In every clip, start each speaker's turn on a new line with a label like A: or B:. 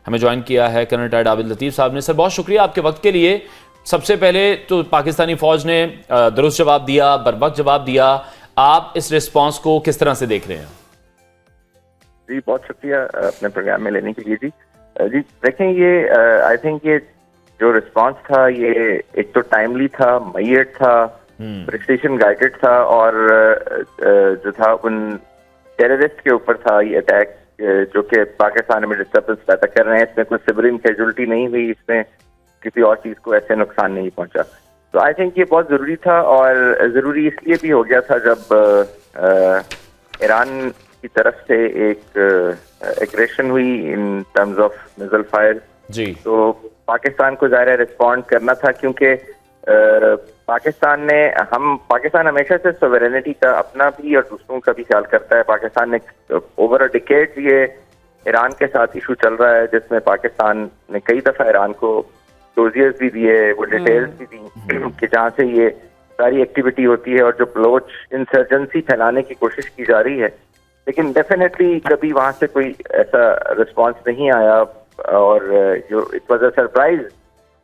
A: हमें ज्वाइन किया है कर्नल रिटायर्ड आबिद लतीफ़ साहब ने। सर बहुत शुक्रिया आपके वक्त के लिए। सबसे पहले तो पाकिस्तानी फौज ने दुरुस्त जवाब दिया, बरवक्त जवाब दिया, आप इस रिस्पॉन्स को किस तरह से देख रहे हैं?
B: जी बहुत शुक्रिया अपने प्रोग्राम में लेने के लिए। जी देखें, ये आई थिंक ये जो रिस्पॉन्स था ये एक तो टाइमली था, मैयट था, प्रिसिशन गाइडेड था और जो था उन टेररिस्ट के ऊपर था ये अटैक जो कि पाकिस्तान में डिस्टर्बेंस पैदा कर रहे हैं। इसमें कोई सिविलियन कैजुअल्टी नहीं हुई, इसमें किसी और चीज को ऐसे नुकसान नहीं पहुंचा। तो आई थिंक ये बहुत जरूरी था और जरूरी इसलिए भी हो गया था जब ईरान की तरफ से एक एग्रेशन हुई in terms of missile fire.
A: जी
B: तो पाकिस्तान को ज़ाहिर रिस्पॉन्ड करना था, क्योंकि पाकिस्तान हमेशा से सोवरेनिटी का अपना भी और दूसरों का भी ख्याल करता है। पाकिस्तान ने ओवर अ डिकेड ये ईरान के साथ इशू चल रहा है, जिसमें पाकिस्तान ने कई दफा ईरान को डोजियर्स भी दिए, वो डिटेल्स भी दी कि जहाँ से ये सारी एक्टिविटी होती है और जो बलोच इंसर्जेंसी फैलाने की कोशिश की जा रही है। लेकिन डेफिनेटली कभी वहाँ से कोई ऐसा रिस्पॉन्स नहीं आया और जो इट वाज अ सरप्राइज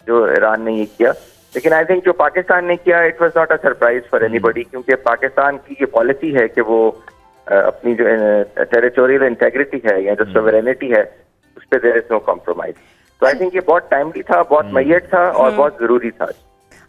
B: जो ईरान ने ये किया। लेकिन आई थिंक जो पाकिस्तान ने किया it was not a surprise for anybody, क्योंकि पाकिस्तान की ये पॉलिसी है कि वो अपनी जो टेरिटोरियल इंटेग्रिटी है या जो सोवरेनिटी है उस पर देयर इज नो कॉम्प्रोमाइज। तो आई थिंक ये बहुत टाइमली था, बहुत मैयट था और बहुत जरूरी था।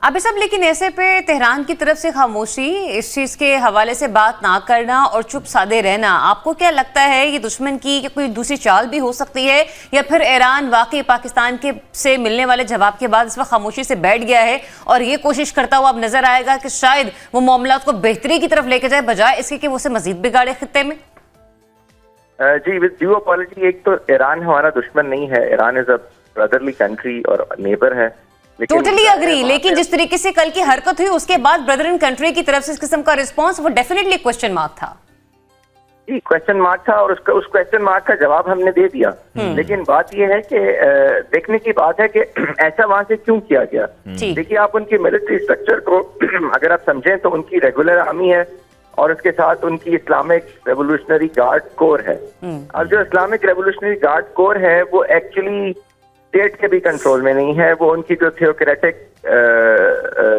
C: अभी सब लेकिन ऐसे पे तेहरान की तरफ से खामोशी, इस चीज के हवाले से बात ना करना और चुप साधे रहना, आपको क्या लगता है ये दुश्मन की कोई दूसरी चाल भी हो सकती है, या फिर ईरान वाकई पाकिस्तान के से मिलने वाले जवाब के बाद इस वक्त खामोशी से बैठ गया है और ये कोशिश करता हुआ अब नजर आएगा कि शायद वो मामला को बेहतरी की तरफ लेके जाए बजाय इसके कि वो उसे मजीद बिगाड़े खित्ते में?
B: जी विद ड्यू अपॉलजी, एक तो ईरान हमारा दुश्मन नहीं है, Iran is a brotherly country और नेबर है।
C: टोटली अग्री, लेकिन जिस तरीके से कल की हरकत हुई उसके बाद ब्रदर इन कंट्री की तरफ से इस किस्म का रिस्पांस वो डेफिनेटली क्वेश्चन मार्क था।
B: जी क्वेश्चन मार्क था और उस क्वेश्चन मार्क का जवाब हमने दे दिया। लेकिन बात यह है कि देखने की बात है कि ऐसा वहां से क्यों किया गया। देखिए, आप उनकी मिलिट्री स्ट्रक्चर को अगर आप समझें तो उनकी रेगुलर आर्मी है और उसके साथ उनकी इस्लामिक रेवोल्यूशनरी गार्ड कोर है। अब जो इस्लामिक रेवोल्यूशनरी गार्ड कोर है वो एक्चुअली स्टेट के भी कंट्रोल में नहीं है, वो उनकी जो थियोक्रेटिक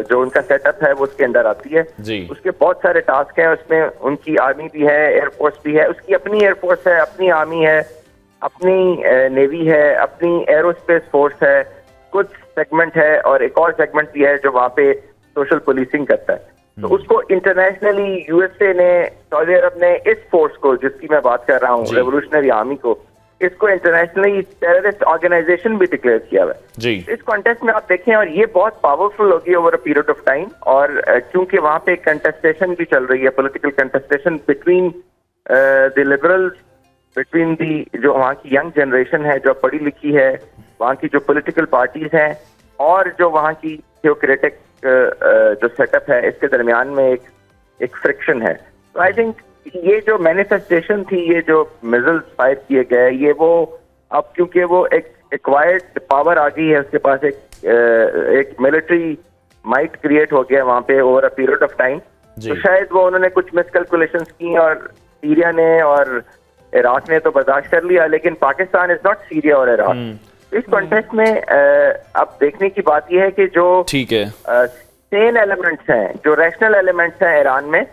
B: जो उनका सेटअप है वो उसके अंदर आती है। उसके बहुत सारे टास्क हैं, उसमें उनकी आर्मी भी है, एयरफोर्स भी है, उसकी अपनी एयरफोर्स है, अपनी आर्मी है, अपनी नेवी है, अपनी एरोस्पेस फोर्स है, कुछ सेगमेंट है और एक और सेगमेंट भी है जो वहाँ पे सोशल पुलिसिंग करता है। तो उसको इंटरनेशनली यूएसए ने, सऊदी अरब ने इस फोर्स को जिसकी मैं बात कर रहा हूँ, रेवोल्यूशनरी आर्मी को, इसको इंटरनेशनली टेररिस्ट ऑर्गेनाइजेशन भी डिक्लेयर किया हुआ है। इस कॉन्टेस्ट में आप देखें और ये बहुत पावरफुल होगी over a period of time. और क्योंकि वहाँ पे कंटेस्टेशन भी चल रही है, political contestation between the liberals, between the जो वहाँ की यंग जनरेशन है जो पढ़ी लिखी है, वहाँ की जो पॉलिटिकल पार्टीज हैं और जो वहाँ की थियोक्रेटिक जो सेटअप है, इसके दरमियान में एक फ्रिक्शन है। तो आई थिंक ये जो मैनिफेस्टेशन थी, ये जो मिसाइल्स फायर किए गए, ये वो अब क्योंकि वो एक एक्वायर्ड पावर आ गई है, उसके पास एक मिलिट्री माइट क्रिएट हो गया वहाँ पे over a period of time. तो शायद वो उन्होंने कुछ मिसकैलकुलेशंस की और सीरिया ने और इराक ने तो बर्दाश्त कर लिया, लेकिन पाकिस्तान इज नॉट सीरिया और इराक। इस कॉन्टेक्स्ट में अब देखने की बात यह है कि जो सेन एलिमेंट्स हैं, जो रैशनल एलिमेंट्स हैं ईरान में,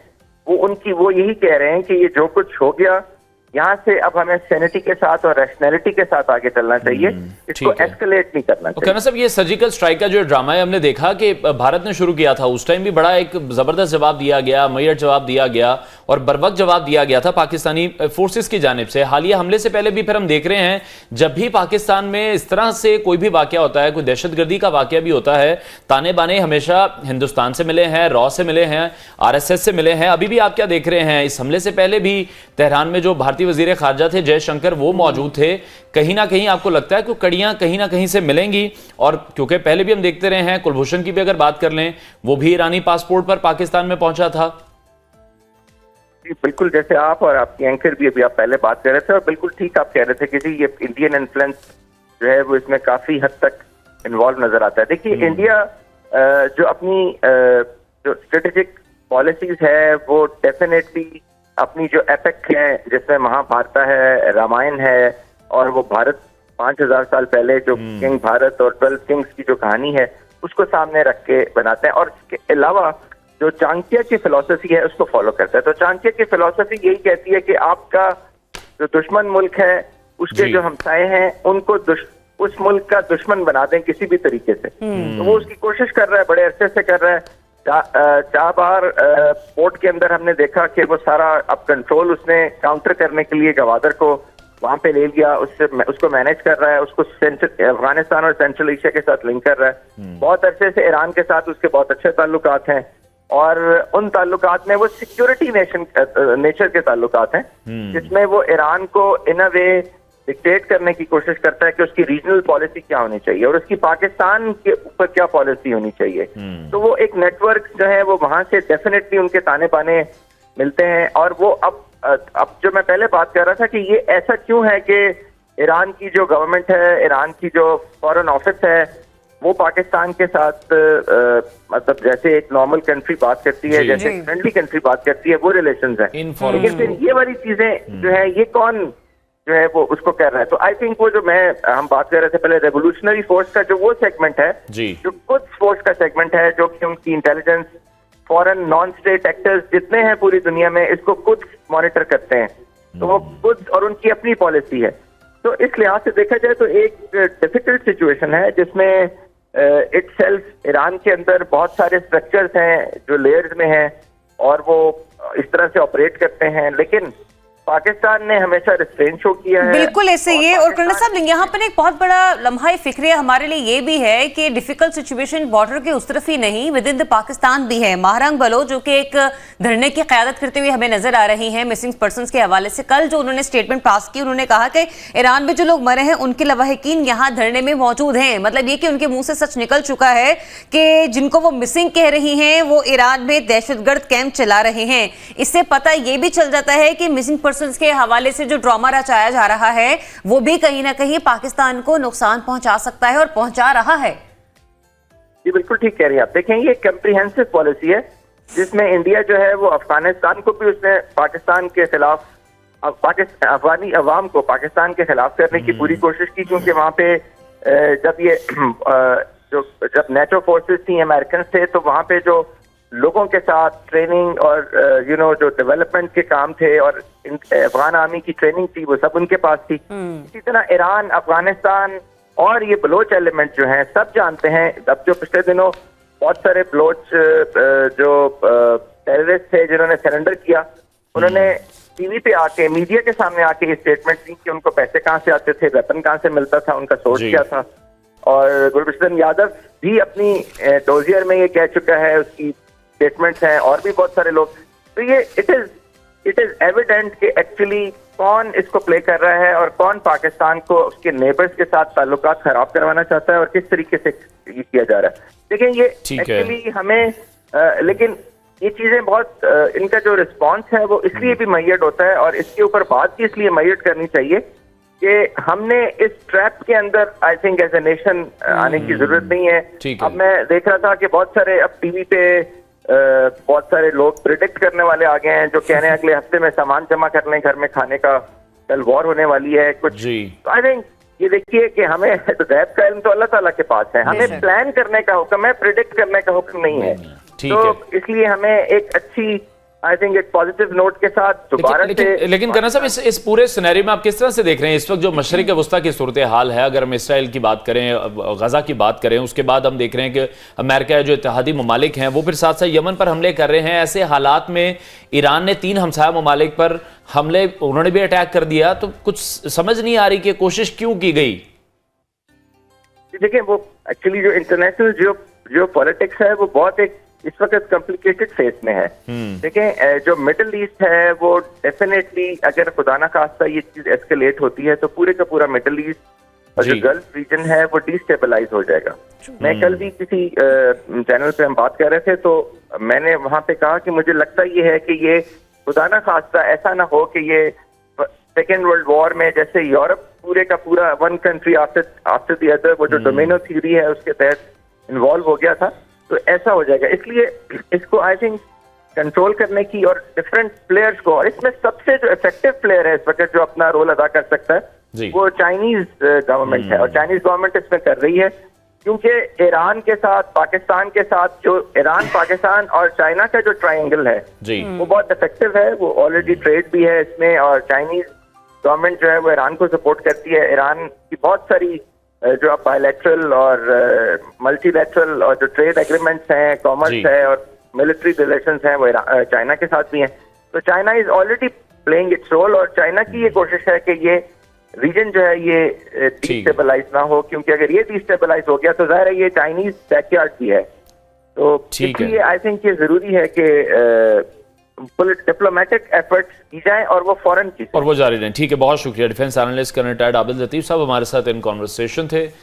B: वो यही कह रहे हैं कि ये जो कुछ हो गया यहाँ से अब हमें सैनिटी के साथ और रैशनैलिटी के साथ आगे चलना चाहिए, इसको एस्केलेट नहीं करना चाहिए।
A: कहना साहब, ये सर्जिकल स्ट्राइक का जो ड्रामा है हमने देखा कि भारत ने शुरू किया था, उस टाइम भी बड़ा एक जबरदस्त जवाब दिया गया, मैयट जवाब दिया गया और बरवक्त जवाब दिया गया था पाकिस्तानी फोर्सेस की जानिब से। हालिया हमले से पहले भी फिर हम देख रहे हैं जब भी पाकिस्तान में इस तरह से कोई भी वाकया होता है, कोई दहशतगर्दी का वाकया भी होता है, ताने बाने हमेशा हिंदुस्तान से मिले हैं, रॉ से मिले हैं, RSS से मिले हैं। अभी भी आप क्या देख रहे हैं, इस हमले से पहले भी तेहरान में जो भारतीय वजीर खारजा थे जयशंकर, वो मौजूद थे। कहीं ना कहीं आपको लगता है कि कड़ियां कहीं ना कहीं से मिलेंगी? और क्योंकि पहले भी हम देखते रहे हैं, कुलभूषण की भी अगर बात कर लें, वो भी ईरानी पासपोर्ट पर पाकिस्तान में पहुंचा था।
B: बिल्कुल, जैसे आप और आपकी एंकर भी अभी आप पहले बात कर रहे थे और बिल्कुल ठीक आप कह रहे थे कि जी ये इंडियन इन्फ्लुएंस जो है वो इसमें काफी हद तक इन्वॉल्व नजर आता है। देखिए, इंडिया जो अपनी जो स्ट्रेटेजिक पॉलिसीज है वो डेफिनेटली अपनी जो एपिक है जिसमें महाभारत है, रामायण है और वो भारत 5000 साल पहले जो किंग भारत और 12 किंग्स की जो कहानी है उसको सामने रख के बनाते हैं, और इसके अलावा जो चाणक्य की फिलॉसफी है उसको फॉलो करता है। तो चाणक्य की फिलॉसफी यही कहती है कि आपका जो दुश्मन मुल्क है उसके जो हमसाए हैं उनको उस मुल्क का दुश्मन बना दें किसी भी तरीके से। तो वो उसकी कोशिश कर रहा है, बड़े अरसे से कर रहा है। चाबार पोर्ट के अंदर हमने देखा कि वो सारा अब कंट्रोल उसने काउंटर करने के लिए गवादर को वहां पे ले लिया, उसको मैनेज कर रहा है, उसको अफगानिस्तान और सेंट्रल एशिया के साथ लिंक कर रहा है। बहुत अरसे से ईरान के साथ उसके बहुत अच्छे ताल्लुकात हैं, और उन ताल्लुकात में वो सिक्योरिटी नेचर के ताल्लुकात हैं, जिसमें वो ईरान को इन अ वे डिक्टेट करने की कोशिश करता है कि उसकी रीजनल पॉलिसी क्या होनी चाहिए और उसकी पाकिस्तान के ऊपर क्या पॉलिसी होनी चाहिए। तो वो एक नेटवर्क जो है वो वहां से डेफिनेटली उनके ताने बाने मिलते हैं। और वो अब जो मैं पहले बात कर रहा था कि ये ऐसा क्यों है कि ईरान की जो गवर्नमेंट है, ईरान की जो फॉरेन ऑफिस है, वो पाकिस्तान के साथ मतलब जैसे एक नॉर्मल कंट्री बात करती है, जैसे एक फ्रेंडली कंट्री बात करती है, वो रिलेशंस हैं। लेकिन फिर ये वाली चीजें जो है ये कौन जो है वो उसको कर रहा है। तो आई थिंक वो जो हम बात कर रहे थे पहले रेवोल्यूशनरी फोर्स का जो वो सेगमेंट है, जो कुछ फोर्स का सेगमेंट है, जो कि उनकी intelligence foreign non state actors जितने हैं पूरी दुनिया में इसको खुद मॉनिटर करते हैं, तो वो खुद और उनकी अपनी पॉलिसी है। तो इस लिहाज से देखा जाए तो एक डिफिकल्ट सिचुएशन है जिसमें इटसेल्फ ईरान के अंदर बहुत सारे स्ट्रक्चर्स हैं जो लेयर्स में हैं और वो इस तरह से ऑपरेट करते हैं, लेकिन पाकिस्तान ने हमेशा रिस्ट्रेन शो किया है।
C: बिल्कुल ऐसे ही है। और कर्नल साहब यहाँ पर एक बहुत बड़ा लम्हा फिक्र हमारे लिए ये भी है कि डिफिकल्ट सिचुएशन बॉर्डर के उस तरफ ही नहीं, विद इन द पाकिस्तान भी है। महारंग बलोच जो कि एक धरने की क़यादत करते हुए हमें नजर आ रही हैं मिसिंग पर्सन्स के हवाले से, कल जो उन्होंने स्टेटमेंट पास की, उन्होंने कहा कि ईरान में जो लोग मरे हैं उनके लवाहिकीन यहाँ धरने में मौजूद हैं। मतलब ये कि उनके मुंह से सच निकल चुका है कि जिनको वो मिसिंग कह रही हैं वो ईरान में दहशतगर्द कैंप चला रहे हैं। इससे पता ये भी चल जाता है कि मिसिंग के हवाले से जो ड्रामा रचाया जा रहा है वो भी कहीं ना कहीं पाकिस्तान को नुकसान पहुंचा सकता है और पहुंचा रहा है।
B: जी बिल्कुल ठीक कह रही हैं आप। देखें ये कम्प्रिहेंसिव पॉलिसी है जिसमें इंडिया जो है वो अफगानिस्तान को भी उसने पाकिस्तान के खिलाफ अफगानी अवाम को पाकिस्तान के खिलाफ करने की पूरी कोशिश की, क्योंकि वहां पे जब नेटो फोर्सेस थी, अमेरिकन थे, तो वहां पे जो लोगों के साथ ट्रेनिंग और जो डेवलपमेंट के काम थे और अफगान आर्मी की ट्रेनिंग थी वो सब उनके पास थी। इसी तरह ईरान, अफगानिस्तान और ये बलोच एलिमेंट जो हैं सब जानते हैं। अब जो पिछले दिनों बहुत सारे बलोच जो टेररिस्ट थे जिन्होंने सरेंडर किया, उन्होंने टीवी पे आके, मीडिया के सामने आके ये स्टेटमेंट दी कि उनको पैसे कहाँ से आते थे, वेपन कहाँ से मिलता था, उनका सोर्स क्या था। और गुरबचन यादव भी अपनी डोजियर में ये कह चुका है, उसकी स्टेटमेंट्स हैं, और भी बहुत सारे लोग। तो ये इट इज एविडेंट कि एक्चुअली कौन इसको प्ले कर रहा है और कौन पाकिस्तान को उसके नेबर्स के साथ ताल्लुकात खराब करवाना चाहता है और किस तरीके से ये किया जा रहा है। लेकिन ये एक्चुअली हमें लेकिन ये चीजें बहुत इनका जो रिस्पॉन्स है वो इसलिए भी मैयड होता है और इसके ऊपर बात भी इसलिए मैयड करनी चाहिए कि हमने इस ट्रैप के अंदर I think as a nation आने की जरूरत नहीं है। अब मैं देख रहा था कि बहुत सारे अब टीवी पे बहुत सारे लोग प्रिडिक्ट करने वाले आ गए हैं जो कह रहे हैं अगले हफ्ते में सामान जमा कर लें घर में खाने का, कल वॉर होने वाली है कुछ। तो आई थिंक ये देखिए कि हमें तो गैब का इल्म तो अल्लाह ताला के पास है, हमें प्लान करने का हुक्म है, प्रिडिक्ट करने का हुक्म नहीं है। तो इसलिए हमें एक अच्छी आई थिंक एक पॉजिटिव नोट के साथ दोबारा
A: लेकिन करना साहब इस पूरे सिनेरियो में आप किस तरह से देख रहे हैं इस वक्त जो मशरिक वस्ता की सूरत हाल है? अगर हम इसराइल की बात करें, गजा की बात करें, उसके बाद हम देख रहे हैं कि अमेरिका जो इत्तेहादी ममालिक हैं वो फिर साथ साथ यमन पर हमले कर रहे हैं। ऐसे हालात में ईरान ने 3 हमसाया ममालिक पर हमले, उन्होंने भी अटैक कर दिया, तो कुछ समझ नहीं आ रही कि कोशिश क्यों की गई।
B: देखिए वो एक्चुअली जो इंटरनेशनल जो पॉलिटिक्स है वो बहुत एक इस वक्त कॉम्प्लिकेटेड फेज में है। देखें जो मिडिल ईस्ट है वो डेफिनेटली अगर खुदा ना खास्ता ये चीज एस्केलेट होती है तो पूरे का पूरा मिडिल ईस्ट और जो गल्फ रीजन है वो डिस्टेबलाइज हो जाएगा। मैं कल भी किसी चैनल पे हम बात कर रहे थे तो मैंने वहां पे कहा कि मुझे लगता ये है कि ये खुदा ना खास्ता ऐसा ना हो कि ये सेकेंड वर्ल्ड वॉर में जैसे यूरोप पूरे का पूरा one country after the other वो जो डोमिनो थ्योरी है उसके तहत इन्वॉल्व हो गया था, तो ऐसा हो जाएगा। इसलिए इसको आई थिंक कंट्रोल करने की और डिफरेंट प्लेयर्स को, और इसमें सबसे जो इफेक्टिव प्लेयर है इस वक्त जो अपना रोल अदा कर सकता है
A: जी।
B: वो चाइनीज गवर्नमेंट है, और चाइनीज गवर्नमेंट इसमें कर रही है क्योंकि ईरान के साथ, पाकिस्तान के साथ, जो ईरान, पाकिस्तान और चाइना का जो ट्रायंगल है
A: जी
B: वो बहुत इफेक्टिव है। वो ऑलरेडी ट्रेड भी है इसमें, और चाइनीज गवर्नमेंट जो है वो ईरान को सपोर्ट करती है। ईरान की बहुत सारी जो आप बायलैटरल और मल्टीलैटरल और जो ट्रेड एग्रीमेंट्स हैं,
A: जी।
B: कॉमर्स है और मिलिट्री रिलेशंस हैं, वो चाइना के साथ भी हैं। तो China is already playing its role, और चाइना की ये कोशिश है कि ये रीजन जो है ये डिस्टेबलाइज ना हो, क्योंकि अगर ये डिस्टेबलाइज हो गया तो जाहिर है ये चाइनीज बैकयार्ड भी है। तो
A: ठीक है।
B: इसलिए आई थिंक ये जरूरी है कि डिप्लोमेटिक एफर्ट्स की जाए और वो फौरन की
A: और वो जारी रहें। ठीक है, बहुत शुक्रिया। Defence analyst colonel retired Abid Latif साहब हमारे साथ इन कॉन्वर्सेशन थे।